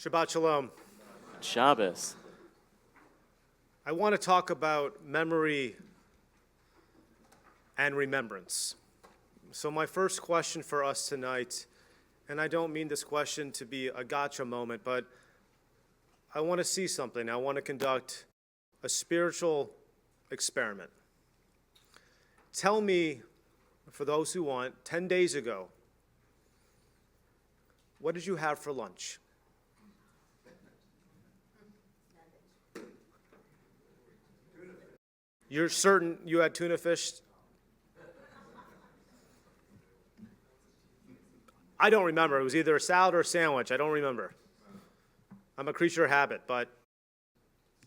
Shabbat Shalom. Shabbos. I want to talk about memory and remembrance. So my first question for us tonight, and I don't mean this question to be a gotcha moment, but I want to see something. I want to conduct a spiritual experiment. Tell me, for those who want, 10 days ago, what did you have for lunch? You're certain you had tuna fish? I don't remember. It was either a salad or a sandwich. I don't remember. I'm a creature of habit, but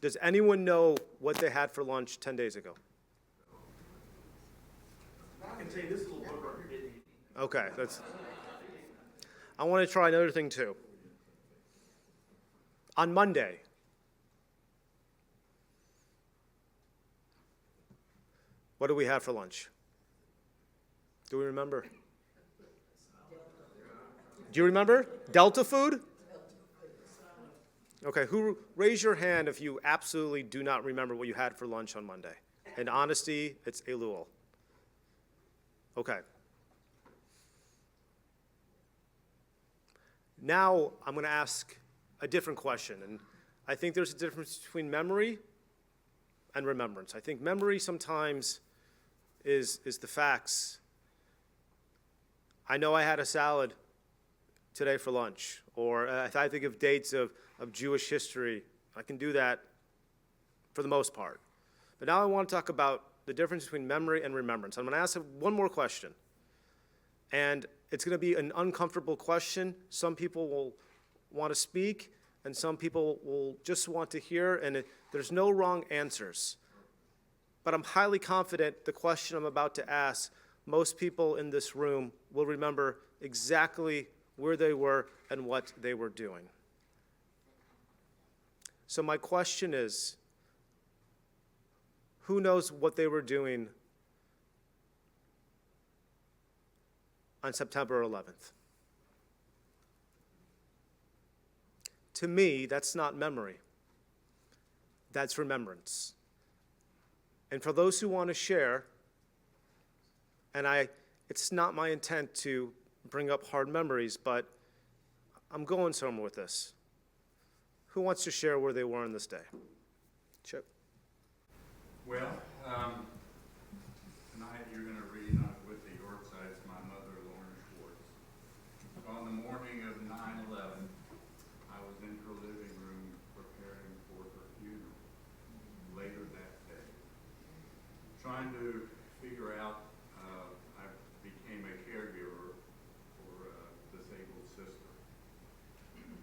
does anyone know what they had for lunch 10 days ago? I can tell you this little book right here. Okay, I want to try another thing too. On Monday, what do we have for lunch? Do we remember? Do you remember? Delta food? Okay, raise your hand if you absolutely do not remember what you had for lunch on Monday. In honesty, it's Elul. Okay. Now I'm going to ask a different question, and I think there's a difference between memory and remembrance. I think memory sometimes is the facts. I know I had a salad today for lunch, or if I think of dates of Jewish history, I can do that for the most part. But now I want to talk about the difference between memory and remembrance. I'm going to ask one more question, and it's going to be an uncomfortable question. Some people will want to speak, and some people will just want to hear, and there's no wrong answers. But I'm highly confident the question I'm about to ask, most people in this room will remember exactly where they were and what they were doing. So my question is, who knows what they were doing on September 11th? To me, that's not memory. That's remembrance. And for those who want to share, and it's not my intent to bring up hard memories, but I'm going somewhere with this. Who wants to share where they were on this day? Chip. Well, tonight you're going to read not with the Yorksites, my mother, Lauren Schwartz. On the morning of 9/11, I was in her living room preparing for her funeral later that day. Trying to figure out, I became a caregiver for a disabled sister.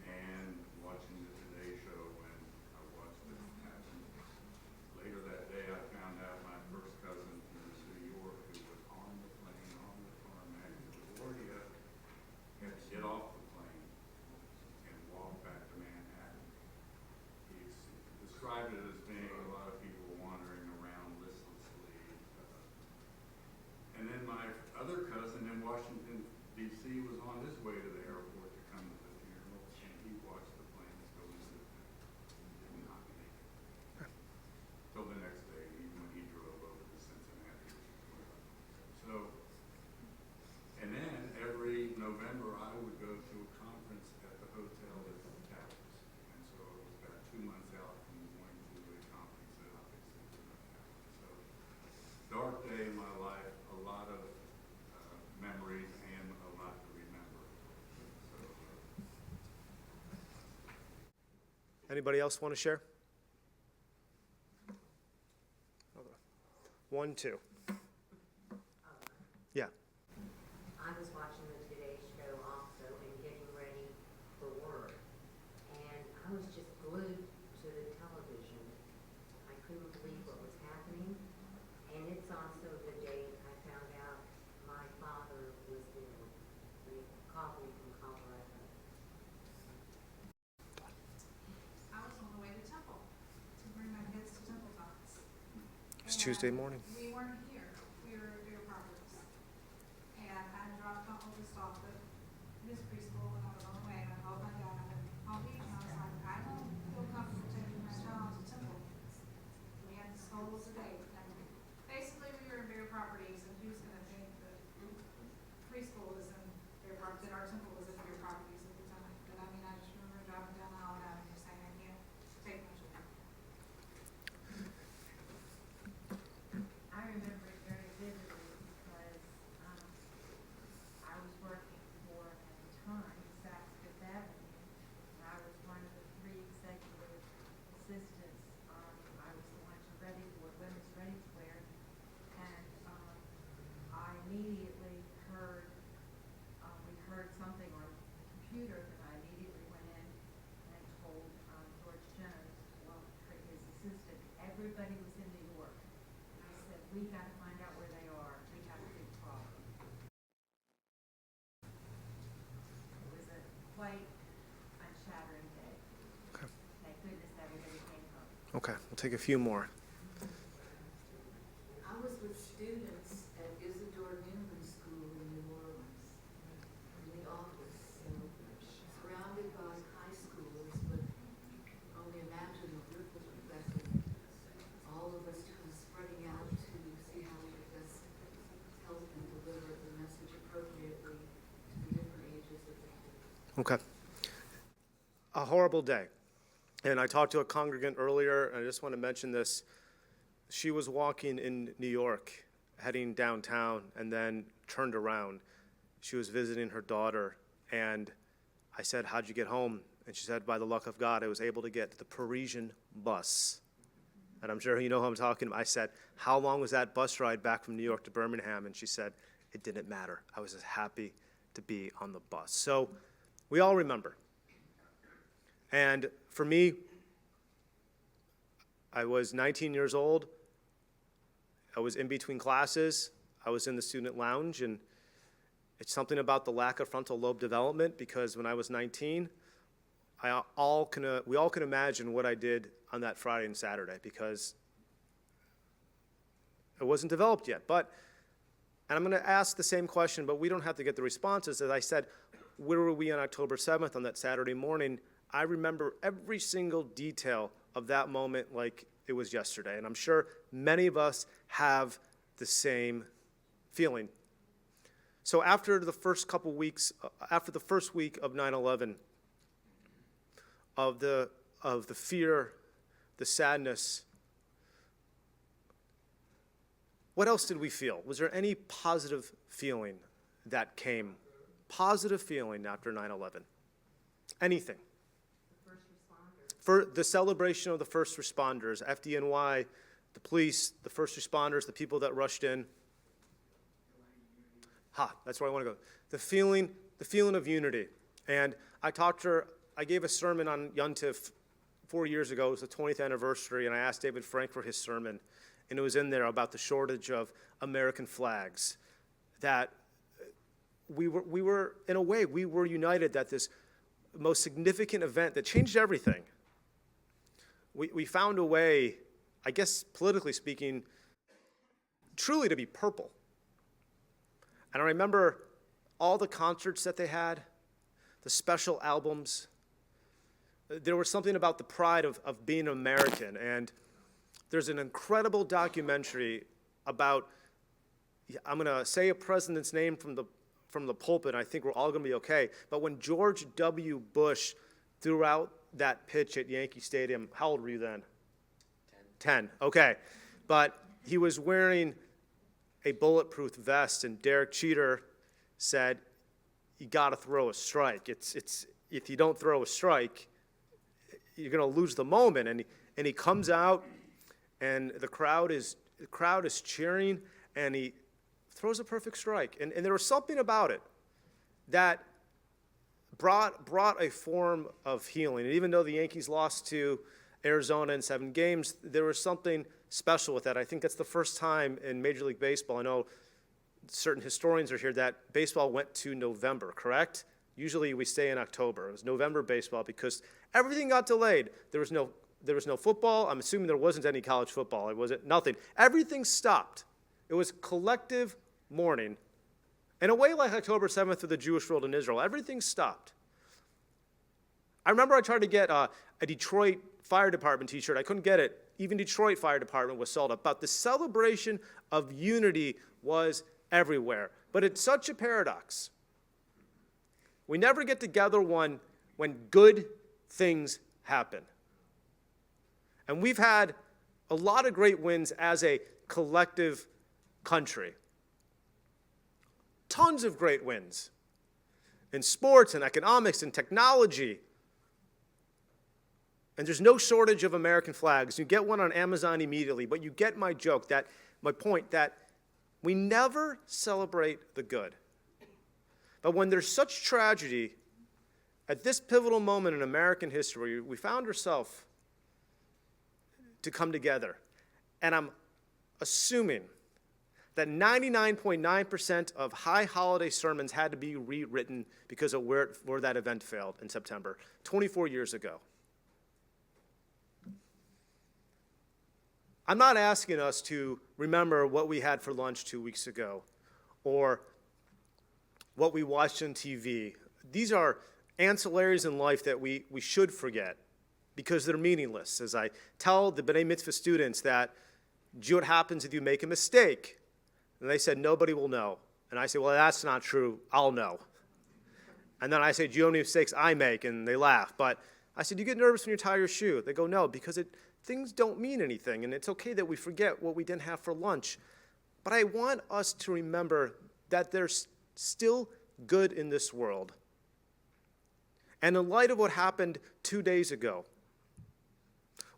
And watching the Today Show when I watched it happen. Later that day, I found out my first cousin from New York, who was on the plane, on the tarmac to LaGuardia, had to get off the plane and walk back to Manhattan. He's described it as being a lot of people wandering around listlessly. And then my other cousin in Washington, D.C. was on his way to the airport to come to the funeral, and he watched the planes go into the did not make it. Till the next day, when he drove over to Cincinnati. So, and then every November, I would go to a conference at the hotel at the Towers. And so it was about 2 months out from going to a conference at Cincinnati Towers. So, dark day in my life, a lot of memories and a lot to remember. So, Anybody else want to share? Okay. 1, 2. Yeah. I was watching the Today Show also and getting ready for work, and I was just glued to the television. I couldn't believe what was happening, and it's also the day I found out my father was dead. They called me from Colorado. I was on the way to Temple to bring my kids to Temple Talks. It's Tuesday morning. We weren't here. We were at your properties. And I dropped my oldest off at his preschool, and I was on the way, and I called my dad, and I called me, and I was everybody was in New York. And I said, we got to find out where they are. We have a big problem. It was a quite unshattering day. Okay. Thank goodness everybody came home. Okay, we'll take a few more. I was with students at Isidore Newman School in New Orleans, in the office, surrounded by high schoolers, but only imagine the ripple effect of all of us kind of spreading out to see how we could best help and deliver the message appropriately to the different ages of the kids. Okay. A horrible day. And I talked to a congregant earlier, and I just want to mention this. She was walking in New York, heading downtown, and then turned around. She was visiting her daughter, and I said, how'd you get home? And she said, by the luck of God, I was able to get the Parisian bus. And I'm sure you know who I'm talking about. I said, how long was that bus ride back from New York to Birmingham? And she said, it didn't matter. I was just happy to be on the bus. So we all remember. And for me, I was 19 years old. I was in between classes. I was in the student lounge, and it's something about the lack of frontal lobe development, because when I was 19, we all can imagine what I did on that Friday and Saturday, because it wasn't developed yet. And I'm going to ask the same question, but we don't have to get the responses. As I said, where were we on October 7th on that Saturday morning? I remember every single detail of that moment like it was yesterday, and I'm sure many of us have the same feeling. So after the first couple weeks, after the first week of 9/11, of the fear, the sadness, what else did we feel? Was there any positive feeling that came? Positive feeling after 9/11? Anything? For the celebration of the first responders, FDNY, the police, the first responders, the people that rushed in. That's where I want to go. The feeling of unity. And I gave a sermon on Yontif 4 years ago. It was the 20th anniversary, and I asked David Frank for his sermon. And it was in there about the shortage of American flags. That we were, in a way, we were united that this most significant event that changed everything. We found a way, I guess politically speaking, truly to be purple. And I remember all the concerts that they had, the special albums. There was something about the pride of being American. And there's an incredible documentary about, I'm going to say a president's name from the pulpit, and I think we're all going to be okay. But when George W. Bush threw out that pitch at Yankee Stadium, how old were you then? 10. Okay. But he was wearing a bulletproof vest, and Derek Jeter said, you got to throw a strike. It's if you don't throw a strike, you're going to lose the moment. And he comes out, and the crowd is cheering, and he throws a perfect strike. And there was something about it that brought a form of healing. And even though the Yankees lost to Arizona in 7 games, there was something special with that. I think that's the first time in Major League Baseball, I know certain historians are here, that baseball went to November, correct? Usually we stay in October. It was November baseball because everything got delayed. There was no football. I'm assuming there wasn't any college football. It wasn't nothing. Everything stopped. It was collective mourning. In a way like October 7th for the Jewish world in Israel, everything stopped. I remember I tried to get a Detroit Fire Department t-shirt. I couldn't get it. Even Detroit Fire Department was sold out. But the celebration of unity was everywhere. But it's such a paradox. We never get together when good things happen. And we've had a lot of great wins as a collective country. Tons of great wins in sports and economics and technology. And there's no shortage of American flags. You get one on Amazon immediately, but you get my joke, my point that we never celebrate the good. But when there's such tragedy, at this pivotal moment in American history, we found ourselves to come together. And I'm assuming that 99.9% of high holiday sermons had to be rewritten because of where that event failed in September, 24 years ago. I'm not asking us to remember what we had for lunch 2 weeks ago or what we watched on TV. These are ancillaries in life that we should forget because they're meaningless. As I tell the B'nai Mitzvah students that, do what happens if you make a mistake? And they said, nobody will know. And I say, well, that's not true. I'll know. And then I say, do you know how many mistakes I make? And they laugh. But I said, do you get nervous when you tie your shoe? They go, no, because things don't mean anything. And it's okay that we forget what we didn't have for lunch. But I want us to remember that there's still good in this world. And in light of what happened 2 days ago,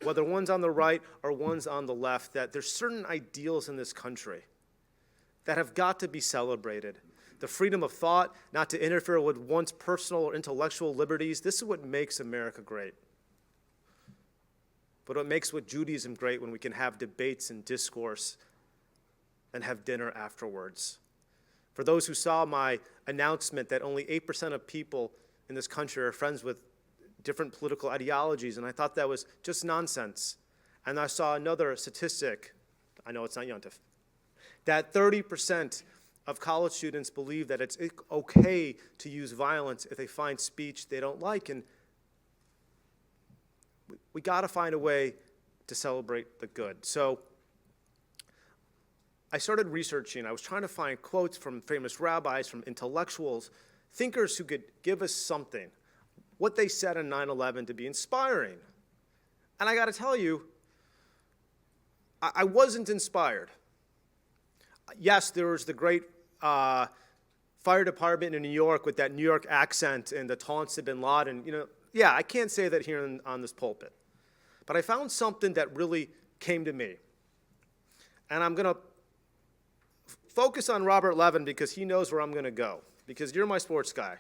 whether one's on the right or one's on the left, that there's certain ideals in this country that have got to be celebrated. The freedom of thought, not to interfere with one's personal or intellectual liberties. This is what makes America great. But what makes Judaism great when we can have debates and discourse and have dinner afterwards. For those who saw my announcement that only 8% of people in this country are friends with different political ideologies, and I thought that was just nonsense. And I saw another statistic, I know it's not Yontif, that 30% of college students believe that it's okay to use violence if they find speech they don't like. And we got to find a way to celebrate the good. So I started researching. I was trying to find quotes from famous rabbis, from intellectuals, thinkers who could give us something, what they said on 9/11 to be inspiring. And I got to tell you, I wasn't inspired. Yes, there was the great fire department in New York with that New York accent and the taunts to bin Laden. Yeah, I can't say that here on this pulpit. But I found something that really came to me. And I'm going to focus on Robert Levin because he knows where I'm going to go, because you're my sports guy.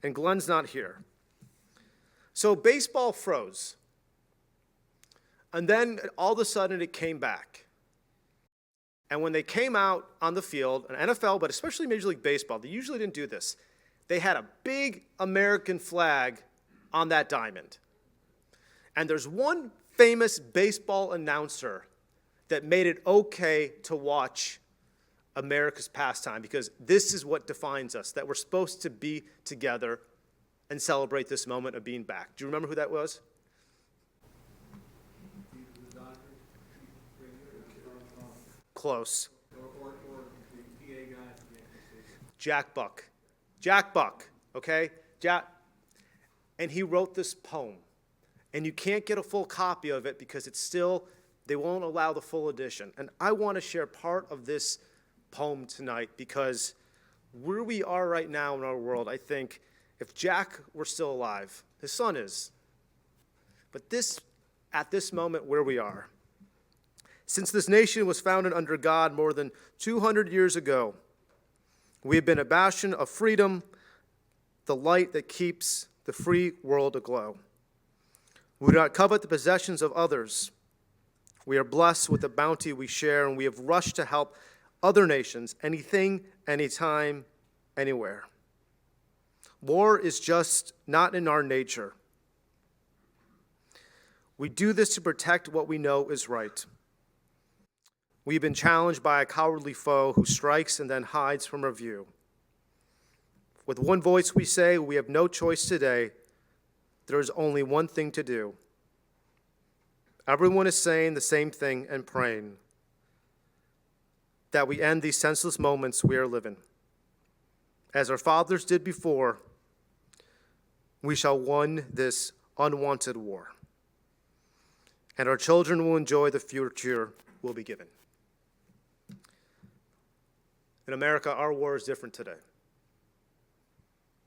And Glenn's not here. So baseball froze. And then all of a sudden it came back. And when they came out on the field, an NFL, but especially Major League Baseball, they usually didn't do this. They had a big American flag on that diamond. And there's one famous baseball announcer that made it okay to watch America's pastime, because this is what defines us, that we're supposed to be together and celebrate this moment of being back. Do you remember who that was? Close. Jack Buck. Jack Buck, okay? And he wrote this poem. And you can't get a full copy of it because they won't allow the full edition. And I want to share part of this poem tonight because where we are right now in our world, I think if Jack were still alive, his son is. But at this moment where we are, since this nation was founded under God more than 200 years ago, we have been a bastion of freedom, the light that keeps the free world aglow. We do not covet the possessions of others. We are blessed with the bounty we share, and we have rushed to help other nations, anything, anytime, anywhere. War is just not in our nature. We do this to protect what we know is right. We've been challenged by a cowardly foe who strikes and then hides from our view. With one voice we say, we have no choice today. There is only one thing to do. Everyone is saying the same thing and praying that we end these senseless moments we are living. As our fathers did before, we shall win this unwanted war. And our children will enjoy the future we'll be given. In America, our war is different today.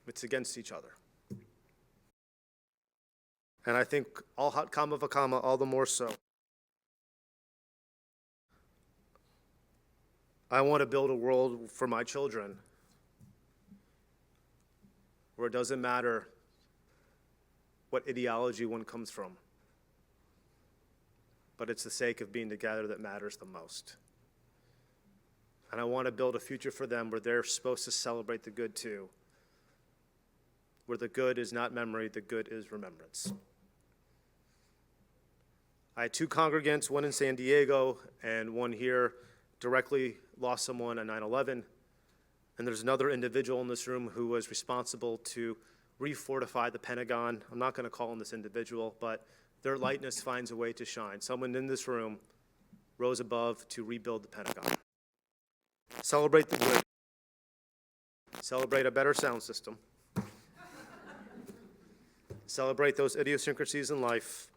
It's against each other. And I think all hot comma v'kama, all the more so. I want to build a world for my children where it doesn't matter what ideology one comes from. but it's the sake of being together that matters the most. And I want to build a future for them where they're supposed to celebrate the good too, where the good is not memory, the good is remembrance. I had 2 congregants, one in San Diego and one here, directly lost someone on 9/11. And there's another individual in this room who was responsible to refortify the Pentagon. I'm not going to call on this individual, but their lightness finds a way to shine. Someone in this room rose above to rebuild the Pentagon. Celebrate the good. Celebrate a better sound system. Celebrate those idiosyncrasies in life,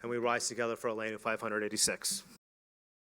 and we rise together for Elena 586.